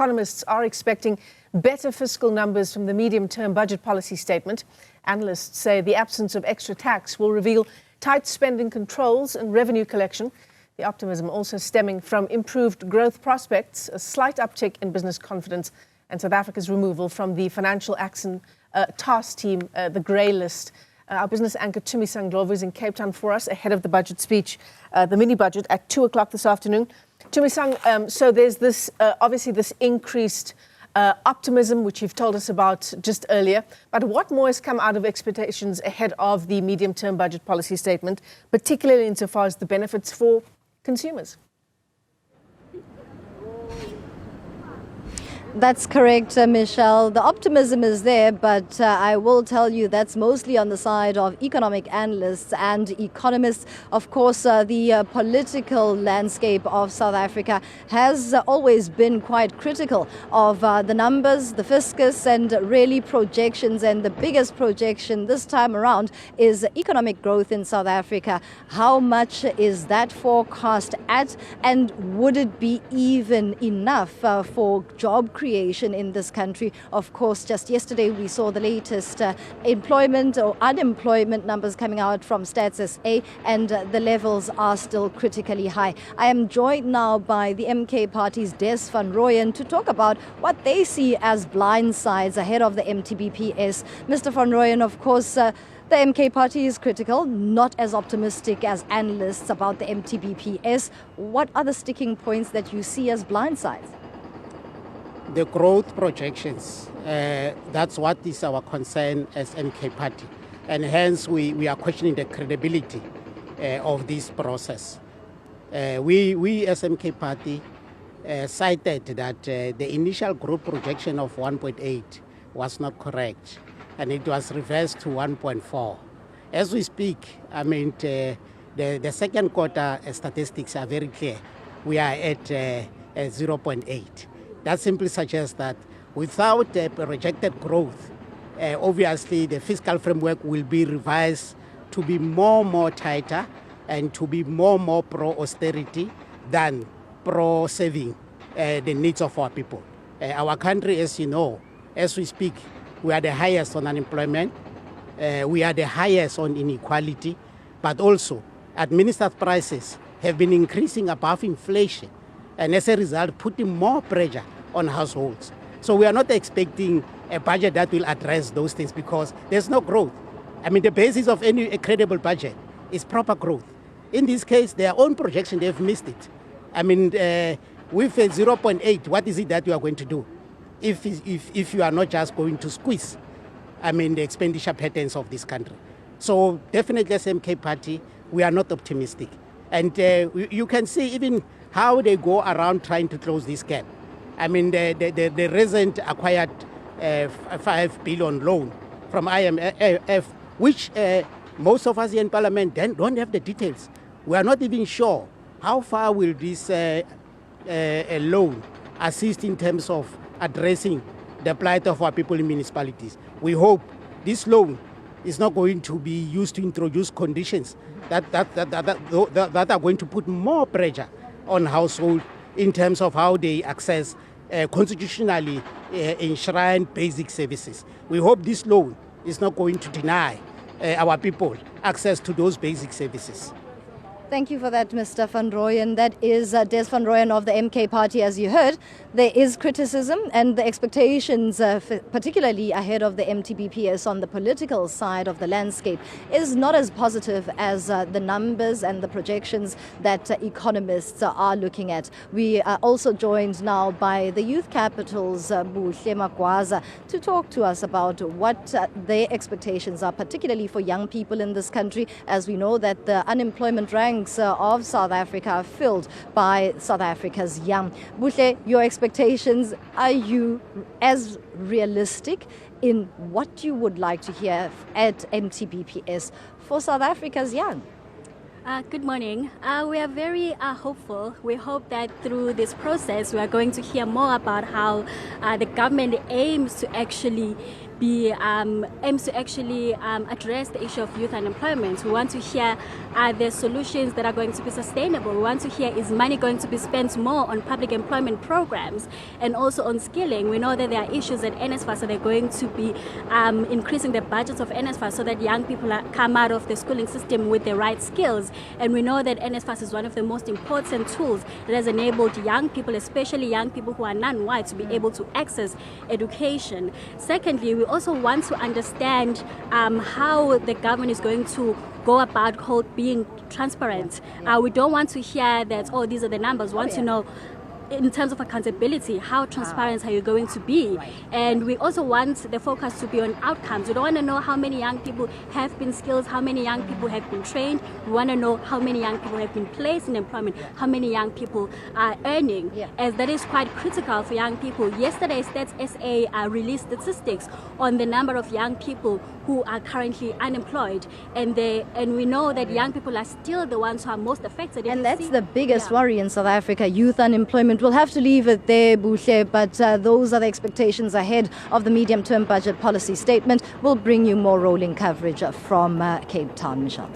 economists are expecting better fiscal numbers from the medium-term budget policy statement. Analysts say the absence of extra tax will reveal tight spending controls and revenue collection. The optimism also stemming from improved growth prospects, a slight uptick in business confidence, and South Africa's removal from the Financial Action Task Team, the grey list. Our business anchor Tumisang Ndlovu is in Cape Town for us ahead of the budget speech, the mini-budget at 2 o'clock this afternoon. Tumisang, so there's this, obviously this increased optimism, which you've told us about just earlier. But what more has come out of expectations ahead of the medium-term budget policy statement, particularly insofar as the benefits for consumers? That's correct, Michelle. The optimism is there, but I will tell you that's mostly on the side of economic analysts and economists. Of course, the political landscape of South Africa has always been quite critical of the numbers, the fiscus, and really projections. And the biggest projection this time around is economic growth in South Africa. How much is that forecast at, and would it be even enough for job creation in this country? Of course, just yesterday we saw the latest employment or unemployment numbers coming out from Stats SA, and the levels are still critically high. I am joined now by the MK Party's Des van Rooyen to talk about what they see as blind sides ahead of the MTBPS. Mr. van Rooyen, of course, the MK Party is critical, not as optimistic as analysts about the MTBPS. What are the sticking points that you see as blind sides? The growth projections, that's what is our concern as MK Party. And hence we are questioning the credibility of this process. We as MK Party cited that the initial growth projection of 1.8 was not correct, and it was reversed to 1.4. As we speak, I mean, the second quarter statistics are very clear. We are at 0.8. That simply suggests that without projected growth, obviously the fiscal framework will be revised to be more tighter and to be more pro-austerity than pro-saving the needs of our people. Our country, as you know, as we speak, we are the highest on unemployment, we are the highest on inequality, but also administered prices have been increasing above inflation, and as a result, putting more pressure on households. So we are not expecting a budget that will address those things because there's no growth. I mean, the basis of any credible budget is proper growth. In this case, their own projection, they've missed it. I mean, with a 0.8, what is it that you are going to do if you are not just going to squeeze, I mean, the expenditure patterns of this country? So definitely as MK Party, we are not optimistic. And you can see even how they go around trying to close this gap. I mean, the recent acquired 5 billion loan from IMF, which most of us here in Parliament don't have the details. We are not even sure how far will this loan assist in terms of addressing the plight of our people in municipalities. We hope this loan is not going to be used to introduce conditions that are going to put more pressure on households in terms of how they access constitutionally enshrined basic services. We hope this loan is not going to deny our people access to those basic services. Thank you for that, Mr. van Rooyen. That is Des van Rooyen of the MK Party. As you heard, there is criticism, and the expectations, particularly ahead of the MTBPS on the political side of the landscape, is not as positive as the numbers and the projections that economists are looking at. We are also joined now by the youth capital's Buhle Magwaza to talk to us about what their expectations are, particularly for young people in this country, as we know that the unemployment ranks of South Africa are filled by South Africa's young. Buhle, your expectations, are you as realistic in what you would like to hear at MTBPS for South Africa's young? Good morning. We are very hopeful. We hope that through this process we are going to hear more about how the government aims to actually aims to actually address the issue of youth unemployment. We want to hear the solutions that are going to be sustainable. We want to hear, is money going to be spent more on public employment programs and also on skilling? We know that there are issues at NSFAS, so they're going to be increasing the budgets of NSFAS so that young people come out of the schooling system with the right skills. And we know that NSFAS is one of the most important tools that has enabled young people, especially young people who are non-white, to be able to access education. Secondly, we also want to understand how the government is going to go about being transparent. We don't want to hear that, oh, these are the numbers. We want to know, in terms of accountability, how transparent are you going to be? And we also want the focus to be on outcomes. We don't want to know how many young people have been skilled, how many young people have been trained. We want to know how many young people have been placed in employment, how many young people are earning, as that is quite critical for young people. Yesterday, Stats SA released statistics on the number of young people who are currently unemployed, and we know that young people are still the ones who are most affected. And that's the biggest worry in South Africa, youth unemployment. We'll have to leave it there, Buhle, but those are the expectations ahead of the medium-term budget policy statement. We'll bring you more rolling coverage from Cape Town, Michelle.